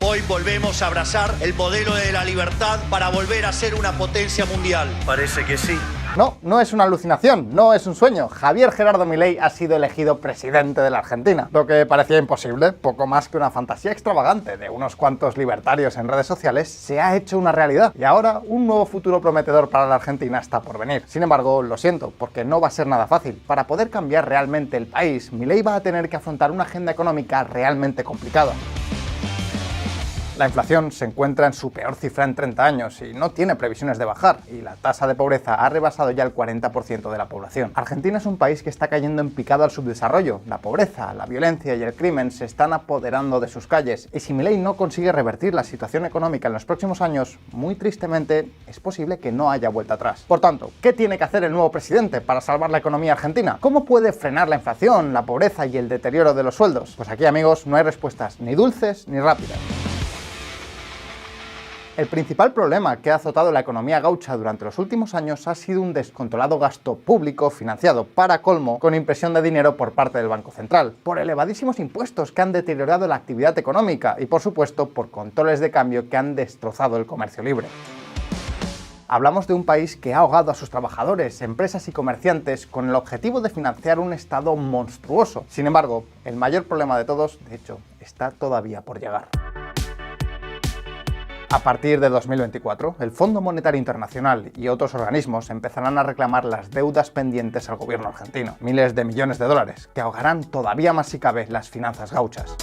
Hoy volvemos a abrazar el modelo de la libertad para volver a ser una potencia mundial. Parece que sí. No es una alucinación, no es un sueño. Javier Gerardo Milei ha sido elegido presidente de la Argentina. Lo que parecía imposible, poco más que una fantasía extravagante de unos cuantos libertarios en redes sociales, se ha hecho una realidad. Y ahora un nuevo futuro prometedor para la Argentina está por venir. Sin embargo, lo siento, porque no va a ser nada fácil. Para poder cambiar realmente el país, Milei va a tener que afrontar una agenda económica realmente complicada. La inflación se encuentra en su peor cifra en 30 años y no tiene previsiones de bajar, y la tasa de pobreza ha rebasado ya el 40% de la población. Argentina es un país que está cayendo en picado al subdesarrollo. La pobreza, la violencia y el crimen se están apoderando de sus calles, y si Milei no consigue revertir la situación económica en los próximos años, muy tristemente, es posible que no haya vuelta atrás. Por tanto, ¿qué tiene que hacer el nuevo presidente para salvar la economía argentina? ¿Cómo puede frenar la inflación, la pobreza y el deterioro de los sueldos? Pues aquí, amigos, no hay respuestas ni dulces ni rápidas. El principal problema que ha azotado la economía gaucha durante los últimos años ha sido un descontrolado gasto público financiado, para colmo, con impresión de dinero por parte del Banco Central, por elevadísimos impuestos que han deteriorado la actividad económica y, por supuesto, por controles de cambio que han destrozado el comercio libre. Hablamos de un país que ha ahogado a sus trabajadores, empresas y comerciantes con el objetivo de financiar un Estado monstruoso. Sin embargo, el mayor problema de todos, de hecho, está todavía por llegar. A partir de 2024, el Fondo Monetario Internacional y otros organismos empezarán a reclamar las deudas pendientes al gobierno argentino, miles de millones de dólares, que ahogarán todavía más si cabe las finanzas gauchas.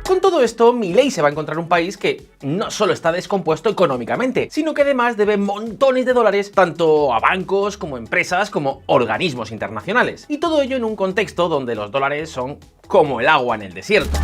Con todo esto, Milei se va a encontrar un país que no solo está descompuesto económicamente, sino que además debe montones de dólares tanto a bancos como empresas como organismos internacionales. Y todo ello en un contexto donde los dólares son como el agua en el desierto.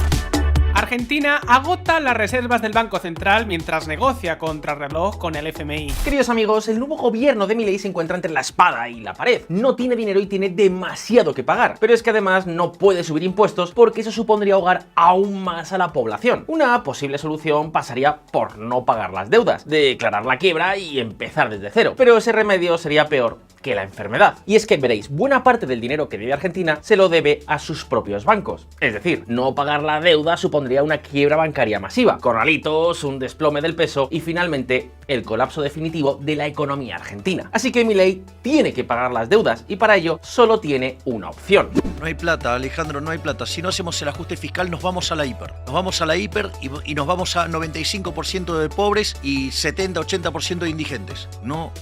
Argentina agota las reservas del Banco Central mientras negocia contrarreloj con el FMI. Queridos amigos, el nuevo gobierno de Milei se encuentra entre la espada y la pared. No tiene dinero y tiene demasiado que pagar, pero es que además no puede subir impuestos porque eso supondría ahogar aún más a la población. Una posible solución pasaría por no pagar las deudas, declarar la quiebra y empezar desde cero, pero ese remedio sería peor que la enfermedad. Y es que veréis, buena parte del dinero que debe Argentina se lo debe a sus propios bancos. Es decir, no pagar la deuda supondría una quiebra bancaria masiva, corralitos, un desplome del peso y finalmente el colapso definitivo de la economía argentina. Así que Milei tiene que pagar las deudas y para ello solo tiene una opción. No hay plata, Alejandro, no hay plata. Si no hacemos el ajuste fiscal nos vamos a la hiper. Nos vamos a la hiper y nos vamos a 95% de pobres y 70-80% de indigentes. No.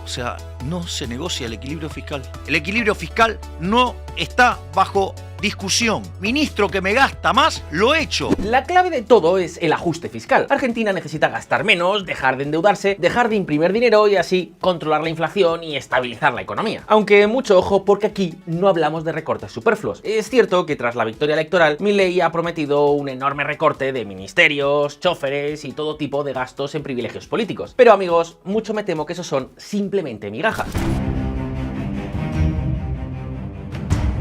O sea, no se negocia el equilibrio fiscal. El equilibrio fiscal no está bajo discusión. Ministro que me gasta más, lo he hecho. La clave de todo es el ajuste fiscal. Argentina necesita gastar menos, dejar de endeudarse, dejar de imprimir dinero y así controlar la inflación y estabilizar la economía. Aunque mucho ojo, porque aquí no hablamos de recortes superfluos. Es cierto que tras la victoria electoral, Milei ha prometido un enorme recorte de ministerios, choferes y todo tipo de gastos en privilegios políticos. Pero amigos, mucho me temo que esos son simplemente migajas.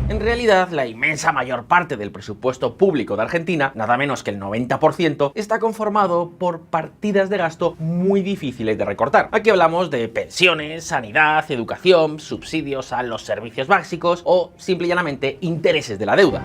En realidad, la inmensa mayor parte del presupuesto público de Argentina, nada menos que el 90%, está conformado por partidas de gasto muy difíciles de recortar. Aquí hablamos de pensiones, sanidad, educación, subsidios a los servicios básicos o, simple y llanamente, intereses de la deuda.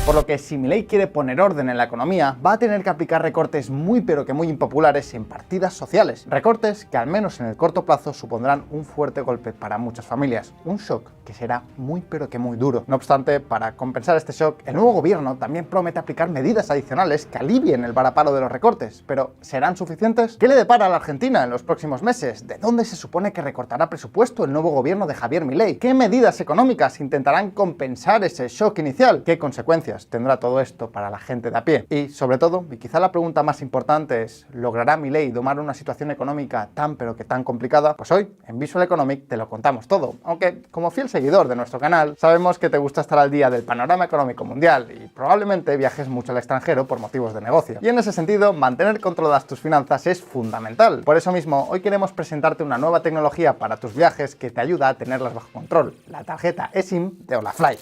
Por lo que si Milei quiere poner orden en la economía, va a tener que aplicar recortes muy pero que muy impopulares en partidas sociales. Recortes que al menos en el corto plazo supondrán un fuerte golpe para muchas familias. Un shock que será muy pero que muy duro. No obstante, para compensar este shock, el nuevo gobierno también promete aplicar medidas adicionales que alivien el varapalo de los recortes. Pero, ¿serán suficientes? ¿Qué le depara a la Argentina en los próximos meses? ¿De dónde se supone que recortará presupuesto el nuevo gobierno de Javier Milei? ¿Qué medidas económicas intentarán compensar ese shock inicial? ¿Qué consecuencias tendrá todo esto para la gente de a pie? Y sobre todo, y quizá la pregunta más importante es, ¿logrará Milei domar una situación económica tan pero que tan complicada? Pues hoy, en Visual Economic, te lo contamos todo. Aunque, como fiel seguidor de nuestro canal, sabemos que te gusta estar al día del panorama económico mundial y probablemente viajes mucho al extranjero por motivos de negocio. Y en ese sentido, mantener controladas tus finanzas es fundamental. Por eso mismo, hoy queremos presentarte una nueva tecnología para tus viajes que te ayuda a tenerlas bajo control, la tarjeta eSIM de Olafly.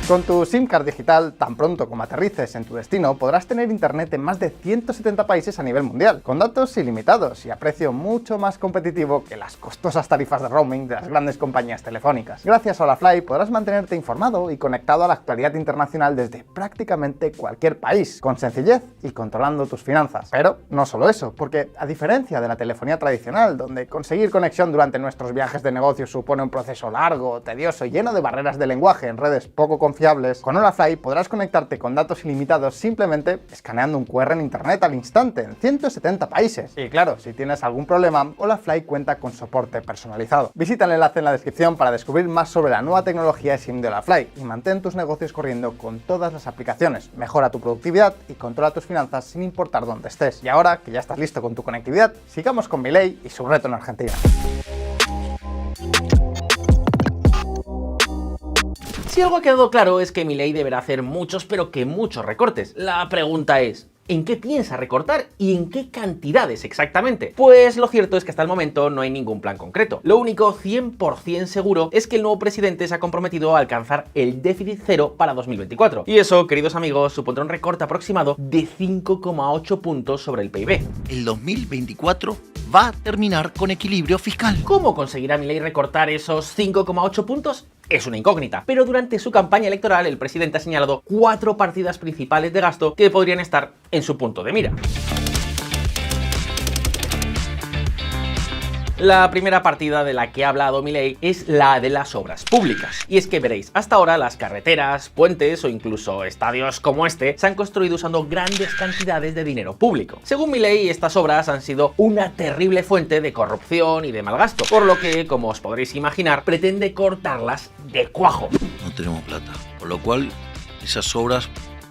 Con tu SIM card digital, tan pronto como aterrices en tu destino, podrás tener internet en más de 170 países a nivel mundial, con datos ilimitados y a precio mucho más competitivo que las costosas tarifas de roaming de las grandes compañías telefónicas. Gracias a Holafly podrás mantenerte informado y conectado a la actualidad internacional desde prácticamente cualquier país, con sencillez y controlando tus finanzas. Pero no solo eso, porque a diferencia de la telefonía tradicional, donde conseguir conexión durante nuestros viajes de negocio supone un proceso largo, tedioso y lleno de barreras de lenguaje en redes poco confiables, con Holafly podrás conectarte con datos ilimitados simplemente escaneando un QR en internet al instante en 170 países. Y claro, si tienes algún problema, Holafly cuenta con soporte personalizado. Visita el enlace en la descripción para descubrir más sobre la nueva tecnología SIM de Holafly y mantén tus negocios corriendo con todas las aplicaciones. Mejora tu productividad y controla tus finanzas sin importar dónde estés. Y ahora que ya estás listo con tu conectividad, sigamos con Milei y su reto en Argentina. Si algo ha quedado claro es que Milei deberá hacer muchos, pero que muchos recortes. La pregunta es, ¿en qué piensa recortar y en qué cantidades exactamente? Pues lo cierto es que hasta el momento no hay ningún plan concreto. Lo único 100% seguro es que el nuevo presidente se ha comprometido a alcanzar el déficit cero para 2024. Y eso, queridos amigos, supondrá un recorte aproximado de 5,8 puntos sobre el PIB. El 2024 va a terminar con equilibrio fiscal. ¿Cómo conseguirá Milei recortar esos 5,8 puntos? Es una incógnita, pero durante su campaña electoral el presidente ha señalado 4 partidas principales de gasto que podrían estar en su punto de mira. La primera partida de la que ha hablado Milei es la de las obras públicas. Y es que veréis, hasta ahora las carreteras, puentes o incluso estadios como este se han construido usando grandes cantidades de dinero público. Según Milei, estas obras han sido una terrible fuente de corrupción y de mal gasto, por lo que, como os podréis imaginar, pretende cortarlas de cuajo. No tenemos plata, por lo cual esas obras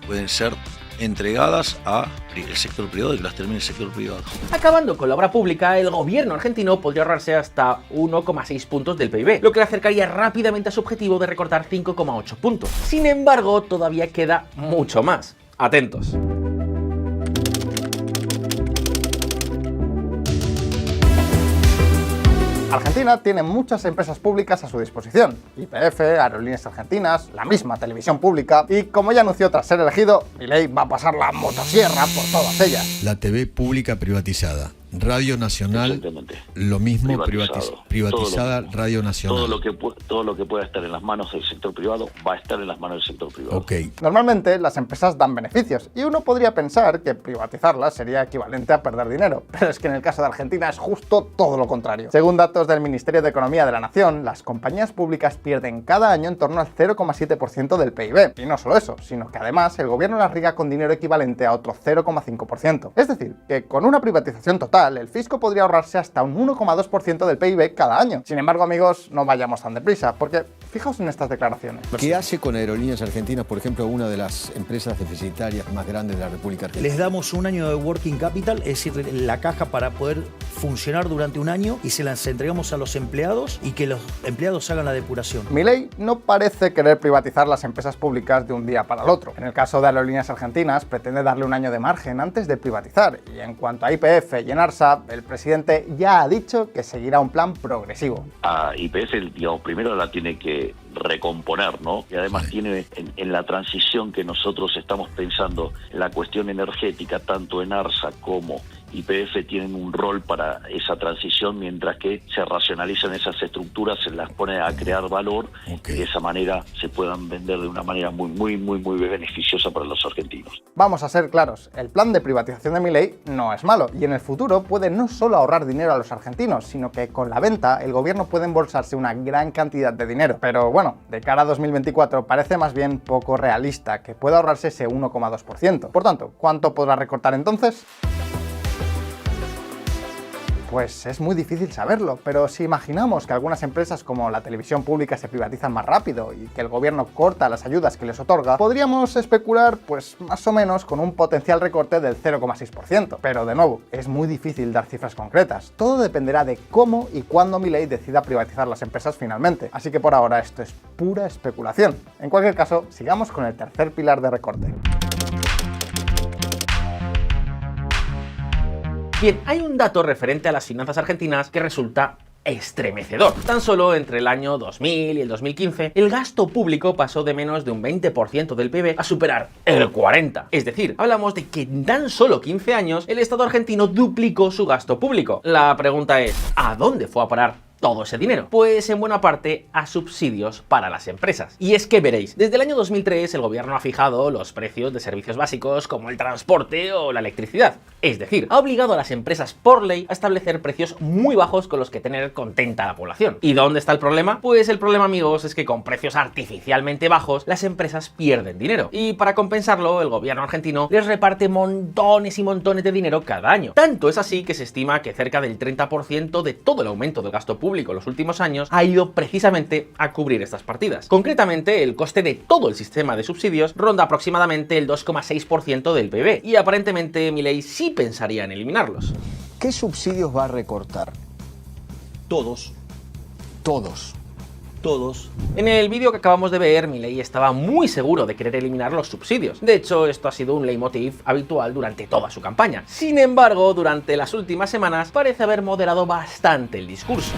pueden ser entregadas al sector privado y que las termine el sector privado. Acabando con la obra pública, el gobierno argentino podría ahorrarse hasta 1,6 puntos del PIB, lo que le acercaría rápidamente a su objetivo de recortar 5,8 puntos. Sin embargo, todavía queda mucho más. Atentos. Argentina tiene muchas empresas públicas a su disposición, YPF, Aerolíneas Argentinas, la misma televisión pública, y como ya anunció tras ser elegido, Milei va a pasar la motosierra por todas ellas. La TV pública privatizada, Radio Nacional, lo mismo, privatizada, Radio Nacional. Todo lo que pueda estar en las manos del sector privado va a estar en las manos del sector privado. Okay. Normalmente las empresas dan beneficios y uno podría pensar que privatizarlas sería equivalente a perder dinero, pero es que en el caso de Argentina es justo todo lo contrario. Según datos del Ministerio de Economía de la Nación, las compañías públicas pierden cada año en torno al 0,7% del PIB. Y no solo eso, sino que además el gobierno las riega con dinero equivalente a otro 0,5%. Es decir, que con una privatización total, el fisco podría ahorrarse hasta un 1,2% del PIB cada año. Sin embargo, amigos, no vayamos tan deprisa, porque fijaos en estas declaraciones. ¿Qué hace con Aerolíneas Argentinas, por ejemplo, una de las empresas deficitarias más grandes de la República Argentina? Les damos un año de working capital, es decir, la caja para poder funcionar durante un año, y se las entregamos a los empleados y que los empleados hagan la depuración. Milei no parece querer privatizar las empresas públicas de un día para el otro. En el caso de Aerolíneas Argentinas, pretende darle un año de margen antes de privatizar, y en cuanto a YPF y Enarsa, el presidente ya ha dicho que seguirá un plan progresivo. A YPF, digamos, primero la tiene que recomponer, ¿no? Y además tiene en la transición que nosotros estamos pensando, en la cuestión energética, tanto Enarsa como YPF tienen un rol para esa transición, mientras que se racionalizan esas estructuras, se las pone a crear valor, y de esa manera se puedan vender de una manera muy beneficiosa para los argentinos. Vamos a ser claros, el plan de privatización de Milei no es malo, y en el futuro puede no solo ahorrar dinero a los argentinos, sino que con la venta el gobierno puede embolsarse una gran cantidad de dinero. Pero bueno, de cara a 2024 parece más bien poco realista que pueda ahorrarse ese 1,2%. Por tanto, ¿cuánto podrá recortar entonces? Pues es muy difícil saberlo, pero si imaginamos que algunas empresas como la televisión pública se privatizan más rápido y que el gobierno corta las ayudas que les otorga, podríamos especular pues más o menos con un potencial recorte del 0,6%. Pero de nuevo, es muy difícil dar cifras concretas. Todo dependerá de cómo y cuándo Milei decida privatizar las empresas finalmente. Así que por ahora esto es pura especulación. En cualquier caso, sigamos con el tercer pilar de recorte. Bien, hay un dato referente a las finanzas argentinas que resulta estremecedor. Tan solo entre el año 2000 y el 2015, el gasto público pasó de menos de un 20% del PIB a superar el 40%. Es decir, hablamos de que en tan solo 15 años el Estado argentino duplicó su gasto público. La pregunta es, ¿a dónde fue a parar todo ese dinero? Pues en buena parte a subsidios para las empresas. Y es que veréis, desde el año 2003 el gobierno ha fijado los precios de servicios básicos como el transporte o la electricidad. Es decir, ha obligado a las empresas por ley a establecer precios muy bajos con los que tener contenta a la población. ¿Y dónde está el problema? Pues el problema, amigos, es que con precios artificialmente bajos las empresas pierden dinero. Y para compensarlo, el gobierno argentino les reparte montones y montones de dinero cada año. Tanto es así que se estima que cerca del 30% de todo el aumento del gasto público en los últimos años ha ido precisamente a cubrir estas partidas. Concretamente, el coste de todo el sistema de subsidios ronda aproximadamente el 2,6% del PIB y aparentemente Milei sí pensaría en eliminarlos. ¿Qué subsidios va a recortar? Todos. Todos. Todos. En el vídeo que acabamos de ver, Milei estaba muy seguro de querer eliminar los subsidios. De hecho, esto ha sido un leitmotiv habitual durante toda su campaña. Sin embargo, durante las últimas semanas parece haber moderado bastante el discurso.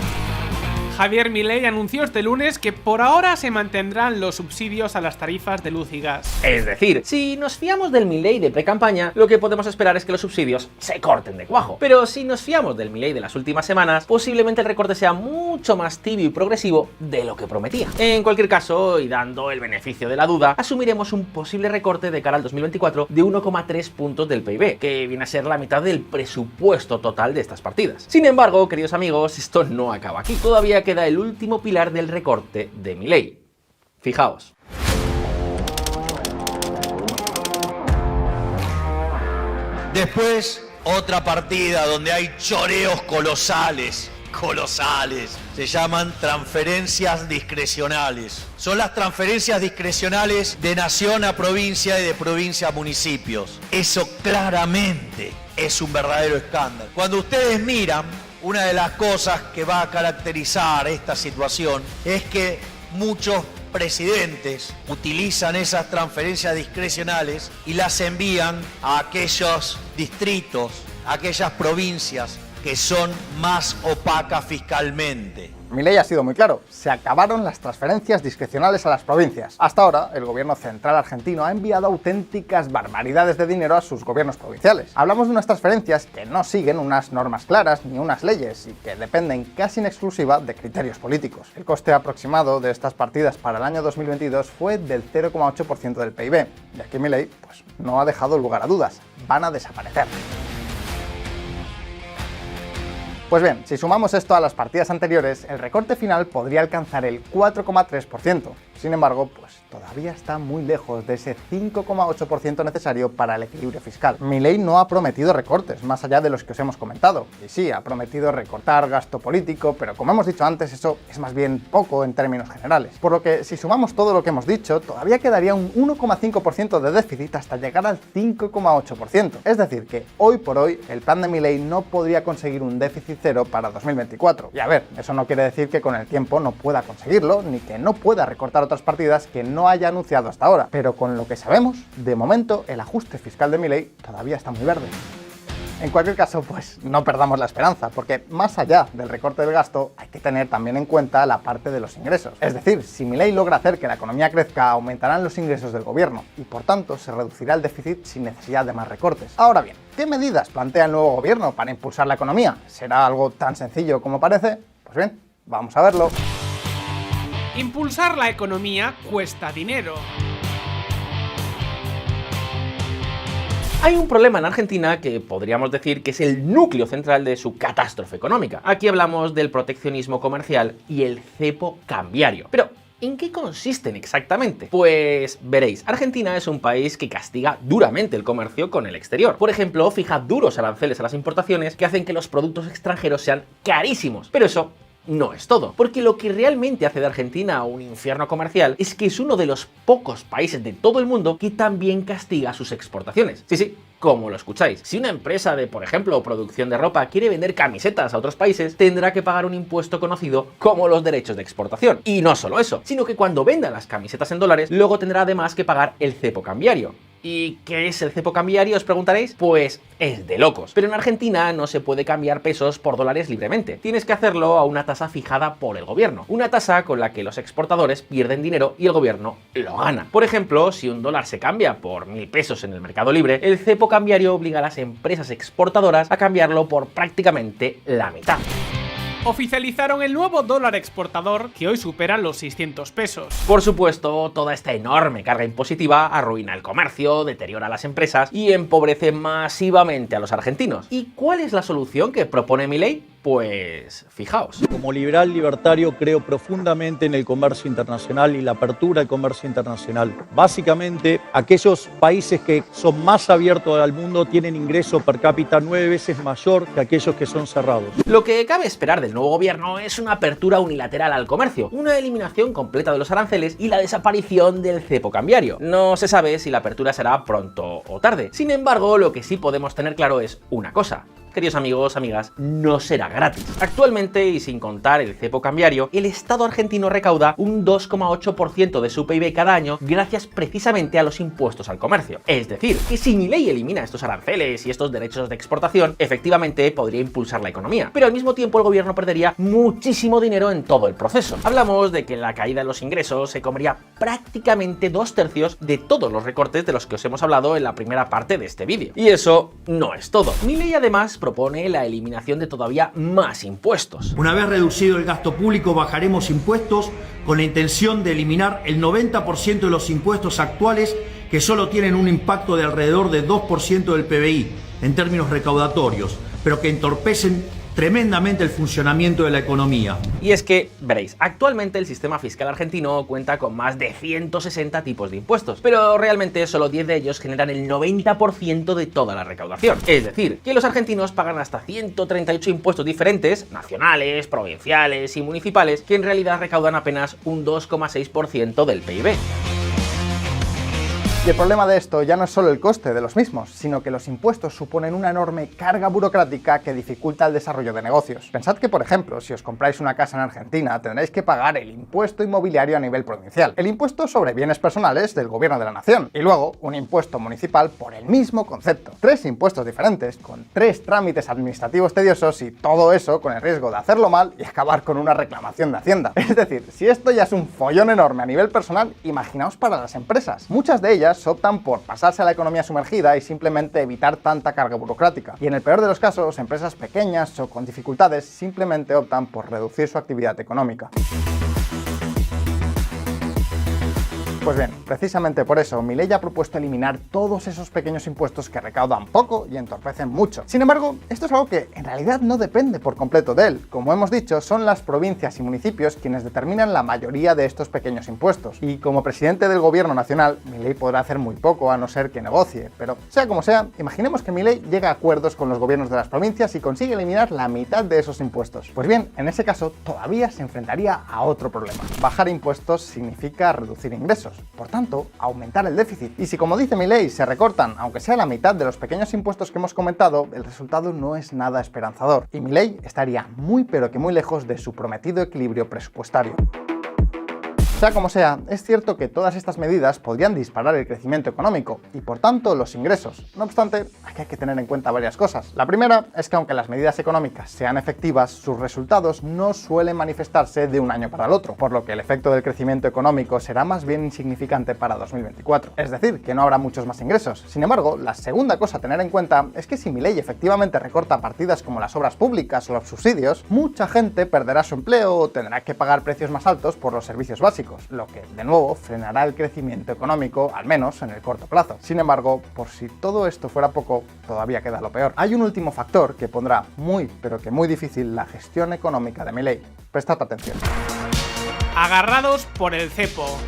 Javier Milei anunció este lunes que por ahora se mantendrán los subsidios a las tarifas de luz y gas. Es decir, si nos fiamos del Milei de pre-campaña, lo que podemos esperar es que los subsidios se corten de cuajo. Pero si nos fiamos del Milei de las últimas semanas, posiblemente el recorte sea mucho más tibio y progresivo de lo que prometía. En cualquier caso, y dando el beneficio de la duda, asumiremos un posible recorte de cara al 2024 de 1,3 puntos del PIB, que viene a ser la mitad del presupuesto total de estas partidas. Sin embargo, queridos amigos, esto no acaba aquí. Todavía queda el último pilar del recorte de Milei. Fijaos. Después, otra partida donde hay choreos colosales. Se llaman transferencias discrecionales. Son las transferencias discrecionales de nación a provincia y de provincia a municipios. Eso claramente es un verdadero escándalo. Cuando ustedes miran, una de las cosas que va a caracterizar esta situación es que muchos presidentes utilizan esas transferencias discrecionales y las envían a aquellos distritos, a aquellas provincias que son más opacas fiscalmente. Milei ha sido muy claro, se acabaron las transferencias discrecionales a las provincias. Hasta ahora, el gobierno central argentino ha enviado auténticas barbaridades de dinero a sus gobiernos provinciales. Hablamos de unas transferencias que no siguen unas normas claras ni unas leyes y que dependen casi en exclusiva de criterios políticos. El coste aproximado de estas partidas para el año 2022 fue del 0,8% del PIB, y aquí Milei pues, no ha dejado lugar a dudas, van a desaparecer. Pues bien, si sumamos esto a las partidas anteriores, el recorte final podría alcanzar el 4,3%. Sin embargo, pues todavía está muy lejos de ese 5,8% necesario para el equilibrio fiscal. Milei no ha prometido recortes, más allá de los que os hemos comentado. Y sí, ha prometido recortar gasto político, pero como hemos dicho antes, eso es más bien poco en términos generales. Por lo que, si sumamos todo lo que hemos dicho, todavía quedaría un 1,5% de déficit hasta llegar al 5,8%. Es decir, que hoy por hoy, el plan de Milei no podría conseguir un déficit cero para 2024. Y a ver, eso no quiere decir que con el tiempo no pueda conseguirlo, ni que no pueda recortar otras partidas que no haya anunciado hasta ahora. Pero con lo que sabemos, de momento, el ajuste fiscal de Milei todavía está muy verde. En cualquier caso, pues no perdamos la esperanza, porque más allá del recorte del gasto, hay que tener también en cuenta la parte de los ingresos. Es decir, si Milei logra hacer que la economía crezca, aumentarán los ingresos del gobierno y por tanto se reducirá el déficit sin necesidad de más recortes. Ahora bien, ¿qué medidas plantea el nuevo gobierno para impulsar la economía? ¿Será algo tan sencillo como parece? Pues bien, vamos a verlo. Impulsar la economía cuesta dinero. Hay un problema en Argentina que podríamos decir que es el núcleo central de su catástrofe económica. Aquí hablamos del proteccionismo comercial y el cepo cambiario. Pero, ¿en qué consisten exactamente? Pues veréis, Argentina es un país que castiga duramente el comercio con el exterior. Por ejemplo, fija duros aranceles a las importaciones que hacen que los productos extranjeros sean carísimos. Pero eso no es todo, porque lo que realmente hace de Argentina un infierno comercial es que es uno de los pocos países de todo el mundo que también castiga sus exportaciones. Sí, como lo escucháis. Si una empresa de, por ejemplo, producción de ropa quiere vender camisetas a otros países, tendrá que pagar un impuesto conocido como los derechos de exportación. Y no solo eso, sino que cuando venda las camisetas en dólares, luego tendrá además que pagar el cepo cambiario. ¿Y qué es el cepo cambiario, os preguntaréis? Pues es de locos. Pero en Argentina no se puede cambiar pesos por dólares libremente. Tienes que hacerlo a una tasa fijada por el gobierno. Una tasa con la que los exportadores pierden dinero y el gobierno lo gana. Por ejemplo, si un dólar se cambia por 1.000 pesos en el mercado libre, el cepo cambiario obliga a las empresas exportadoras a cambiarlo por prácticamente la mitad. Oficializaron el nuevo dólar exportador, que hoy supera los 600 pesos. Por supuesto, toda esta enorme carga impositiva arruina el comercio, deteriora a las empresas y empobrece masivamente a los argentinos. ¿Y cuál es la solución que propone Milei? Pues fijaos. Como liberal libertario creo profundamente en el comercio internacional y la apertura del comercio internacional. Básicamente, aquellos países que son más abiertos al mundo tienen ingreso per cápita 9 veces mayor que aquellos que son cerrados. Lo que cabe esperar del nuevo gobierno es una apertura unilateral al comercio, una eliminación completa de los aranceles y la desaparición del cepo cambiario. No se sabe si la apertura será pronto o tarde. Sin embargo, lo que sí podemos tener claro es una cosa. Queridos amigos, amigas, no será gratis. Actualmente, y sin contar el cepo cambiario, el Estado argentino recauda un 2,8% de su PIB cada año gracias precisamente a los impuestos al comercio. Es decir, que si Milei elimina estos aranceles y estos derechos de exportación, efectivamente podría impulsar la economía, pero al mismo tiempo el gobierno perdería muchísimo dinero en todo el proceso. Hablamos de que la caída de los ingresos se comería prácticamente 2/3 de todos los recortes de los que os hemos hablado en la primera parte de este vídeo. Y eso no es todo. Milei además propone la eliminación de todavía más impuestos. Una vez reducido el gasto público, bajaremos impuestos con la intención de eliminar el 90% de los impuestos actuales que solo tienen un impacto de alrededor de 2% del PBI en términos recaudatorios, pero que entorpecen tremendamente el funcionamiento de la economía. Y es que, veréis, actualmente el sistema fiscal argentino cuenta con más de 160 tipos de impuestos, pero realmente solo 10 de ellos generan el 90% de toda la recaudación. Es decir, que los argentinos pagan hasta 138 impuestos diferentes, nacionales, provinciales y municipales, que en realidad recaudan apenas un 2,6% del PIB. Y el problema de esto ya no es solo el coste de los mismos, sino que los impuestos suponen una enorme carga burocrática que dificulta el desarrollo de negocios. Pensad que, por ejemplo, si os compráis una casa en Argentina, tendréis que pagar el impuesto inmobiliario a nivel provincial, el impuesto sobre bienes personales del gobierno de la nación, y luego un impuesto municipal por el mismo concepto. 3 impuestos diferentes, con 3 trámites administrativos tediosos y todo eso con el riesgo de hacerlo mal y acabar con una reclamación de Hacienda. Es decir, si esto ya es un follón enorme a nivel personal, imaginaos para las empresas. Muchas de ellas optan por pasarse a la economía sumergida y simplemente evitar tanta carga burocrática. Y en el peor de los casos, empresas pequeñas o con dificultades simplemente optan por reducir su actividad económica. Pues bien, precisamente por eso, Milei ha propuesto eliminar todos esos pequeños impuestos que recaudan poco y entorpecen mucho. Sin embargo, esto es algo que en realidad no depende por completo de él. Como hemos dicho, son las provincias y municipios quienes determinan la mayoría de estos pequeños impuestos. Y como presidente del gobierno nacional, Milei podrá hacer muy poco a no ser que negocie. Pero sea como sea, imaginemos que Milei llega a acuerdos con los gobiernos de las provincias y consigue eliminar la mitad de esos impuestos. Pues bien, en ese caso, todavía se enfrentaría a otro problema. Bajar impuestos significa reducir ingresos. Por tanto, aumentar el déficit. Y si, como dice Milei, se recortan, aunque sea la mitad de los pequeños impuestos que hemos comentado, el resultado no es nada esperanzador. Y Milei estaría muy pero que muy lejos de su prometido equilibrio presupuestario. Sea como sea, es cierto que todas estas medidas podrían disparar el crecimiento económico y por tanto los ingresos. No obstante, aquí hay que tener en cuenta varias cosas. La primera es que aunque las medidas económicas sean efectivas, sus resultados no suelen manifestarse de un año para el otro, por lo que el efecto del crecimiento económico será más bien insignificante para 2024. Es decir, que no habrá muchos más ingresos. Sin embargo, la segunda cosa a tener en cuenta es que si Milei efectivamente recorta partidas como las obras públicas o los subsidios, mucha gente perderá su empleo o tendrá que pagar precios más altos por los servicios básicos, lo que, de nuevo, frenará el crecimiento económico, al menos en el corto plazo. Sin embargo, por si todo esto fuera poco, todavía queda lo peor. Hay un último factor que pondrá muy, pero que muy difícil la gestión económica de Milei. Prestad atención. Agarrados por el cepo.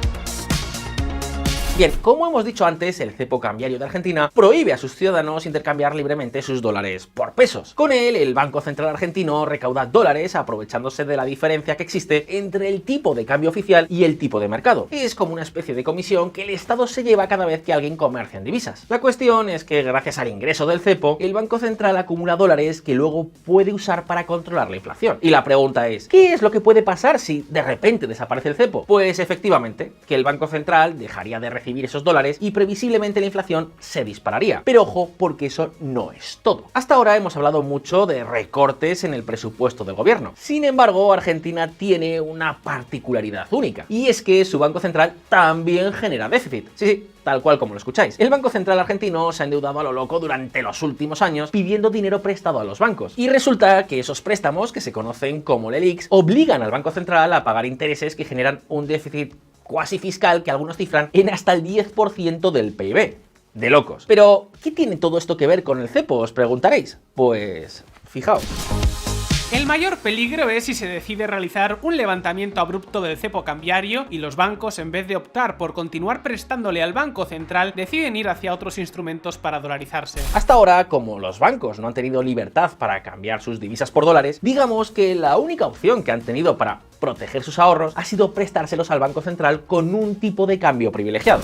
Bien, como hemos dicho antes, el cepo cambiario de Argentina prohíbe a sus ciudadanos intercambiar libremente sus dólares por pesos. Con él, el Banco Central Argentino recauda dólares aprovechándose de la diferencia que existe entre el tipo de cambio oficial y el tipo de mercado. Es como una especie de comisión que el Estado se lleva cada vez que alguien comercia en divisas. La cuestión es que gracias al ingreso del cepo, el Banco Central acumula dólares que luego puede usar para controlar la inflación. Y la pregunta es, ¿qué es lo que puede pasar si de repente desaparece el cepo? Pues efectivamente, que el Banco Central dejaría de recibir esos dólares y previsiblemente la inflación se dispararía. Pero ojo, porque eso no es todo. Hasta ahora hemos hablado mucho de recortes en el presupuesto del gobierno. Sin embargo, Argentina tiene una particularidad única, y es que su Banco Central también genera déficit. Sí, tal cual como lo escucháis. El Banco Central argentino se ha endeudado a lo loco durante los últimos años pidiendo dinero prestado a los bancos. Y resulta que esos préstamos, que se conocen como LELIQs, obligan al Banco Central a pagar intereses que generan un déficit cuasi fiscal que algunos cifran en hasta el 10% del PIB. De locos. Pero, ¿qué tiene todo esto que ver con el cepo? Os preguntaréis. Pues, fijaos. El mayor peligro es si se decide realizar un levantamiento abrupto del cepo cambiario y los bancos, en vez de optar por continuar prestándole al Banco Central, deciden ir hacia otros instrumentos para dolarizarse. Hasta ahora, como los bancos no han tenido libertad para cambiar sus divisas por dólares, digamos que la única opción que han tenido para proteger sus ahorros ha sido prestárselos al Banco Central con un tipo de cambio privilegiado.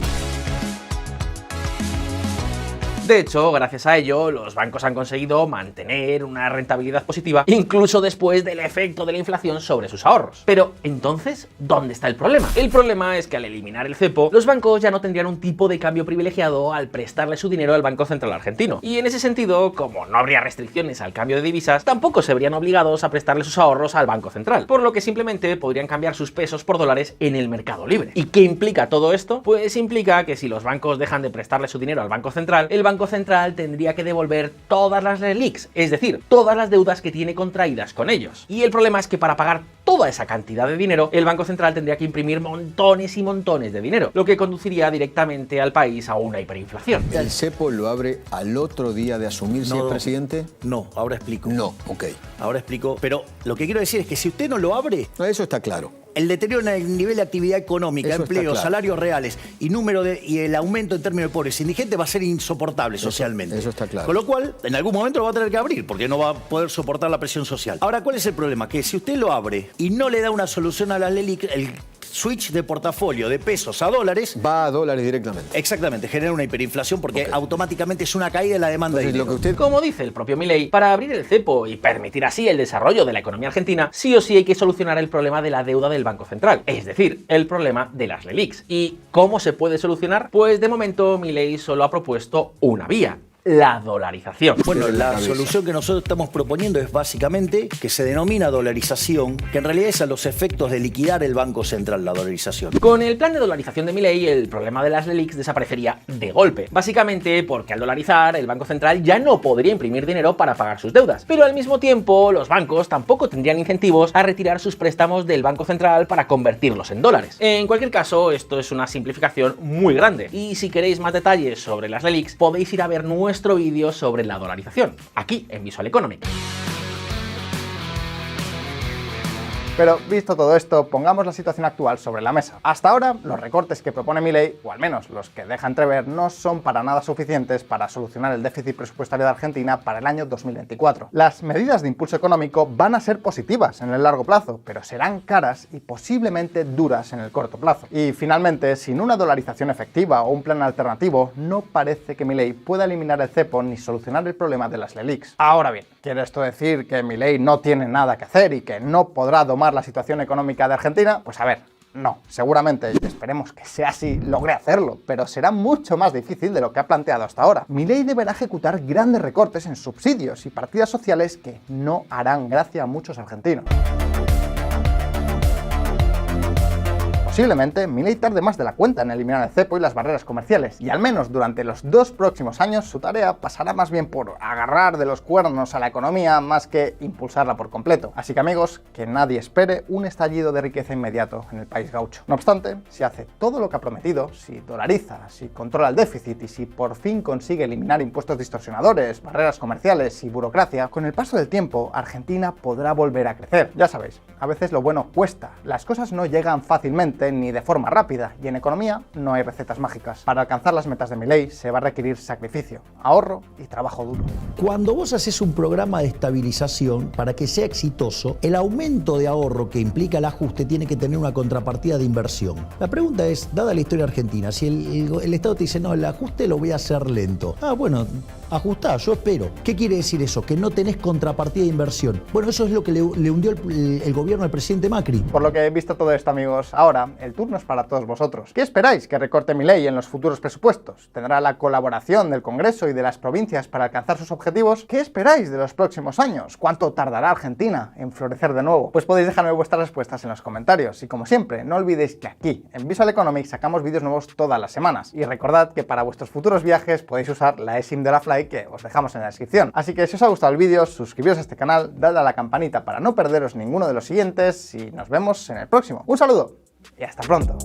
De hecho, gracias a ello, los bancos han conseguido mantener una rentabilidad positiva incluso después del efecto de la inflación sobre sus ahorros. Pero, entonces, ¿dónde está el problema? El problema es que al eliminar el cepo, los bancos ya no tendrían un tipo de cambio privilegiado al prestarle su dinero al Banco Central argentino. Y en ese sentido, como no habría restricciones al cambio de divisas, tampoco se verían obligados a prestarle sus ahorros al Banco Central, por lo que simplemente podrían cambiar sus pesos por dólares en el mercado libre. ¿Y qué implica todo esto? Pues implica que si los bancos dejan de prestarle su dinero al Banco Central, el Banco Central tendría que devolver todas las LELIQs, es decir, todas las deudas que tiene contraídas con ellos. Y el problema es que para pagar toda esa cantidad de dinero, el Banco Central tendría que imprimir montones y montones de dinero, lo que conduciría directamente al país a una hiperinflación. ¿El cepo lo abre al otro día de asumir si es presidente? No, ahora explico. No, ok. Ahora explico, pero lo que quiero decir es que si usted no lo abre... No, eso está claro. El deterioro en el nivel de actividad económica, Eso empleo, claro. salarios reales y el aumento en términos de pobres e indigentes va a ser insoportable socialmente. Eso está claro. Con lo cual, en algún momento lo va a tener que abrir, porque no va a poder soportar la presión social. Ahora, ¿cuál es el problema? Que si usted lo abre y no le da una solución a la LELIQ, el switch de portafolio de pesos a dólares... Va a dólares directamente. Exactamente, genera una hiperinflación porque automáticamente es una caída en la demanda de dinero. Como dice el propio Milei, para abrir el cepo y permitir así el desarrollo de la economía argentina, sí o sí hay que solucionar el problema de la deuda del Banco Central, es decir, el problema de las LELIQs. ¿Y cómo se puede solucionar? Pues de momento Milei solo ha propuesto una vía: la dolarización. Bueno, la solución que nosotros estamos proponiendo es básicamente que se denomina dolarización, que en realidad es a los efectos de liquidar el Banco Central, la dolarización. Con el plan de dolarización de Milei, el problema de las LELIQs desaparecería de golpe. Básicamente porque al dolarizar, el Banco Central ya no podría imprimir dinero para pagar sus deudas. Pero al mismo tiempo, los bancos tampoco tendrían incentivos a retirar sus préstamos del Banco Central para convertirlos en dólares. En cualquier caso, esto es una simplificación muy grande. Y si queréis más detalles sobre las LELIQs, podéis ir a ver nuestro vídeo sobre la dolarización, aquí en Visual Economic. Pero visto todo esto, pongamos la situación actual sobre la mesa. Hasta ahora, los recortes que propone Milei, o al menos los que deja entrever, no son para nada suficientes para solucionar el déficit presupuestario de Argentina para el año 2024. Las medidas de impulso económico van a ser positivas en el largo plazo, pero serán caras y posiblemente duras en el corto plazo. Y finalmente, sin una dolarización efectiva o un plan alternativo, no parece que Milei pueda eliminar el cepo ni solucionar el problema de las LELIQs. Ahora bien, ¿quiere esto decir que Milei no tiene nada que hacer y que no podrá domar la situación económica de Argentina? Pues a ver, no, seguramente, esperemos que sea así, logre hacerlo, pero será mucho más difícil de lo que ha planteado hasta ahora. Milei deberá ejecutar grandes recortes en subsidios y partidas sociales que no harán gracia a muchos argentinos. Posiblemente Milei tarde más de la cuenta en eliminar el cepo y las barreras comerciales, y al menos durante los 2 próximos años su tarea pasará más bien por agarrar de los cuernos a la economía más que impulsarla por completo. Así que amigos, que nadie espere un estallido de riqueza inmediato en el país gaucho. No obstante, si hace todo lo que ha prometido, si dolariza, si controla el déficit y si por fin consigue eliminar impuestos distorsionadores, barreras comerciales y burocracia, con el paso del tiempo Argentina podrá volver a crecer. Ya sabéis, a veces lo bueno cuesta, las cosas no llegan fácilmente ni de forma rápida, y en economía no hay recetas mágicas. Para alcanzar las metas de Milei se va a requerir sacrificio, ahorro y trabajo duro. Cuando vos haces un programa de estabilización, para que sea exitoso, el aumento de ahorro que implica el ajuste tiene que tener una contrapartida de inversión. La pregunta es, dada la historia argentina, si el Estado te dice, no, el ajuste lo voy a hacer lento. Ah, bueno, ajustá, yo espero. ¿Qué quiere decir eso? Que no tenés contrapartida de inversión. Bueno, eso es lo que le hundió el gobierno del presidente Macri. Por lo que he visto todo esto, amigos, ahora el turno es para todos vosotros. ¿Qué esperáis que recorte Milei en los futuros presupuestos? ¿Tendrá la colaboración del Congreso y de las provincias para alcanzar sus objetivos? ¿Qué esperáis de los próximos años? ¿Cuánto tardará Argentina en florecer de nuevo? Pues podéis dejarme vuestras respuestas en los comentarios. Y como siempre, no olvidéis que aquí, en Visual Economics, sacamos vídeos nuevos todas las semanas. Y recordad que para vuestros futuros viajes podéis usar la eSIM de la Fly que os dejamos en la descripción. Así que si os ha gustado el vídeo, suscribiros a este canal, dadle a la campanita para no perderos ninguno de los siguientes y nos vemos en el próximo. Un saludo y hasta pronto.